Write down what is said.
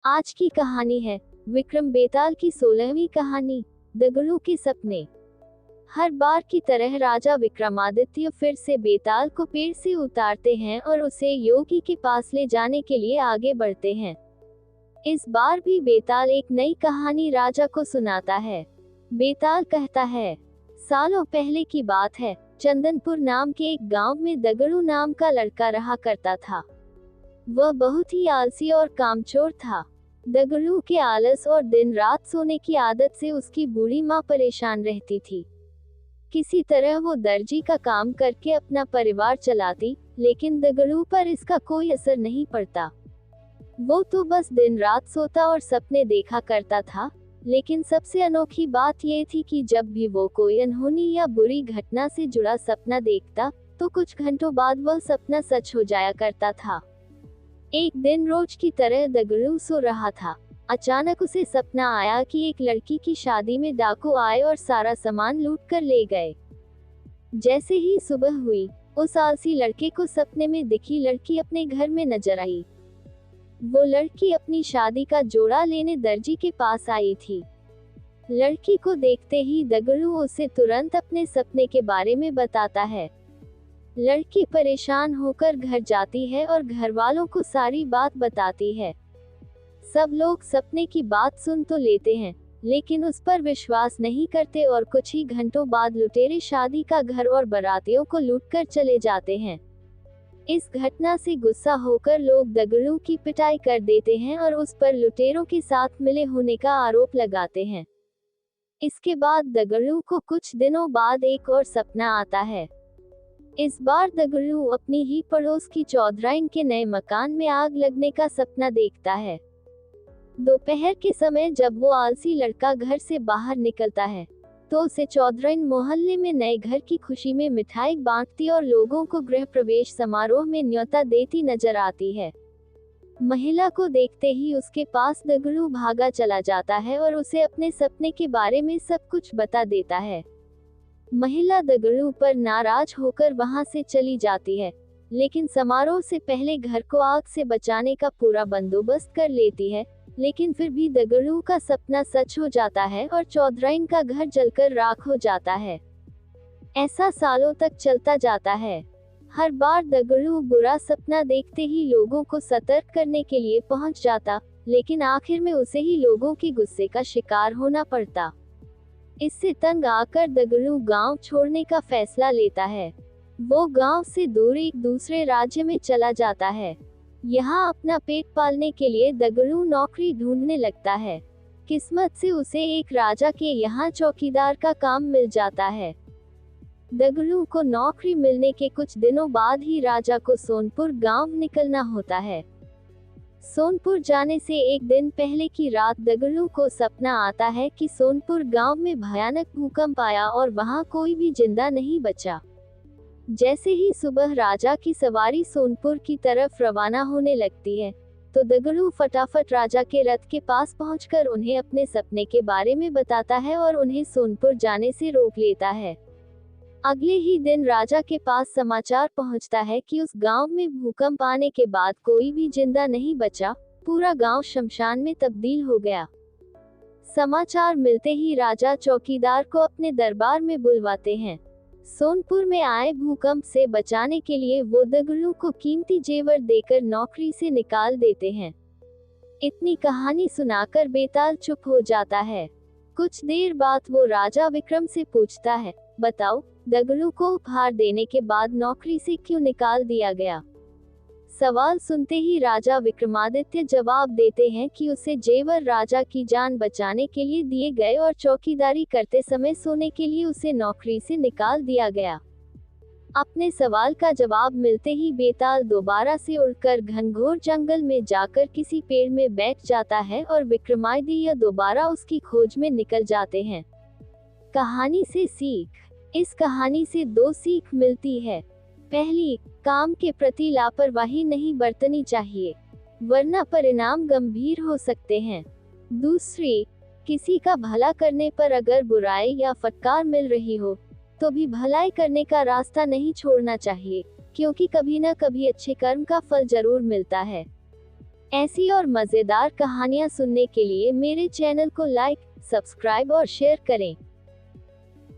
आज की कहानी है विक्रम बेताल की 16वीं कहानी, दगड़ू के सपने। हर बार की तरह राजा विक्रमादित्य फिर से बेताल को पेड़ से उतारते हैं और उसे योगी के पास ले जाने के लिए आगे बढ़ते हैं। इस बार भी बेताल एक नई कहानी राजा को सुनाता है। बेताल कहता है, सालों पहले की बात है, चंदनपुर नाम के एक गांव में दगड़ू नाम का लड़का रहा करता था। वह बहुत ही आलसी और कामचोर था। दगड़ू के आलस और दिन रात सोने की आदत से उसकी बूढ़ी माँ परेशान रहती थी। किसी तरह वो दर्जी का काम करके अपना परिवार चलाती, लेकिन दगड़ू पर इसका कोई असर नहीं पड़ता। वो तो बस दिन रात सोता और सपने देखा करता था। लेकिन सबसे अनोखी बात ये थी कि जब भी वो कोई अनहोनी या बुरी घटना से जुड़ा सपना देखता, तो कुछ घंटों बाद वह सपना सच हो जाया करता था। एक दिन रोज की तरह दगड़ू सो रहा था। अचानक उसे सपना आया कि एक लड़की की शादी में डाकू आए और सारा सामान लूट कर ले गए। जैसे ही सुबह हुई, उस आलसी लड़के को सपने में दिखी लड़की अपने घर में नजर आई। वो लड़की अपनी शादी का जोड़ा लेने दर्जी के पास आई थी। लड़की को देखते ही दगड़ू उसे तुरंत अपने सपने के बारे में बताता है। लड़की परेशान होकर घर जाती है और घर वालों को सारी बात बताती है। सब लोग सपने की बात सुन तो लेते हैं, लेकिन उस पर विश्वास नहीं करते और कुछ ही घंटों बाद लुटेरे शादी का घर और बारातियों को लूटकर चले जाते हैं। इस घटना से गुस्सा होकर लोग दगड़ू की पिटाई कर देते हैं और उस पर लुटेरों के साथ मिले होने का आरोप लगाते हैं। इसके बाद दगड़ू को कुछ दिनों बाद एक और सपना आता है। इस बार दगड़ू अपनी ही पड़ोस की चौधराइन के नए मकान में आग लगने का सपना देखता है। दोपहर के समय जब वो आलसी लड़का घर से बाहर निकलता है, तो उसे चौधराइन मोहल्ले में नए घर की खुशी में मिठाई बांटती और लोगों को गृह प्रवेश समारोह में न्योता देती नजर आती है। महिला को देखते ही उसके पास दगड़ू भागा चला जाता है और उसे अपने सपने के बारे में सब कुछ बता देता है। महिला दगड़ू पर नाराज होकर वहां से चली जाती है, लेकिन समारोह से पहले घर को आग से बचाने का पूरा बंदोबस्त कर लेती है। लेकिन फिर भी दगड़ू का सपना सच हो जाता है और चौधराइन का घर जलकर राख हो जाता है। ऐसा सालों तक चलता जाता है। हर बार दगड़ू बुरा सपना देखते ही लोगों को सतर्क करने के लिए पहुंच जाता, लेकिन आखिर में उसे ही लोगों के गुस्से का शिकार होना पड़ता। इससे तंग आकर दगड़ू गांव छोड़ने का फैसला लेता है। वो गांव से दूर एक दूसरे राज्य में चला जाता है। यहाँ अपना पेट पालने के लिए दगड़ू नौकरी ढूंढने लगता है। किस्मत से उसे एक राजा के यहाँ चौकीदार का काम मिल जाता है। दगड़ू को नौकरी मिलने के कुछ दिनों बाद ही राजा को सोनपुर गांव निकलना होता है। सोनपुर जाने से एक दिन पहले की रात दगड़ू को सपना आता है कि सोनपुर गांव में भयानक भूकंप आया और वहां कोई भी जिंदा नहीं बचा। जैसे ही सुबह राजा की सवारी सोनपुर की तरफ रवाना होने लगती है, तो दगड़ू फटाफट राजा के रथ के पास पहुंचकर उन्हें अपने सपने के बारे में बताता है और उन्हें सोनपुर जाने से रोक लेता है। अगले ही दिन राजा के पास समाचार पहुंचता है कि उस गांव में भूकंप आने के बाद कोई भी जिंदा नहीं बचा, पूरा गांव शमशान में तब्दील हो गया। समाचार मिलते ही राजा चौकीदार को अपने दरबार में बुलवाते हैं। सोनपुर में आए भूकंप से बचाने के लिए वो दगड़ू को कीमती जेवर देकर नौकरी से निकाल देते हैं। इतनी कहानी सुनाकर बेताल चुप हो जाता है। कुछ देर बाद वो राजा विक्रम से पूछता है, बताओ, दगड़ू को उपहार देने के बाद नौकरी से क्यों निकाल दिया गया? सवाल सुनते ही राजा विक्रमादित्य जवाब देते हैं कि उसे जेवर राजा की जान बचाने के लिए दिए गए और चौकीदारी करते समय सोने के लिए उसे नौकरी से निकाल दिया गया। अपने सवाल का जवाब मिलते ही बेताल दोबारा से उड़कर घनघोर जंगल में जाकर किसी पेड़ में बैठ जाता है और विक्रमादित्य दोबारा उसकी खोज में निकल जाते हैं। कहानी से सीख। इस कहानी से दो सीख मिलती है। पहली, काम के प्रति लापरवाही नहीं बरतनी चाहिए, वरना परिणाम गंभीर हो सकते हैं। दूसरी, किसी का भला करने पर अगर बुराई या फटकार मिल रही हो, तो भी भलाई करने का रास्ता नहीं छोड़ना चाहिए, क्योंकि कभी न कभी अच्छे कर्म का फल जरूर मिलता है। ऐसी और मजेदार कहानियाँ सुनने के लिए मेरे चैनल को लाइक, सब्सक्राइब और शेयर करें।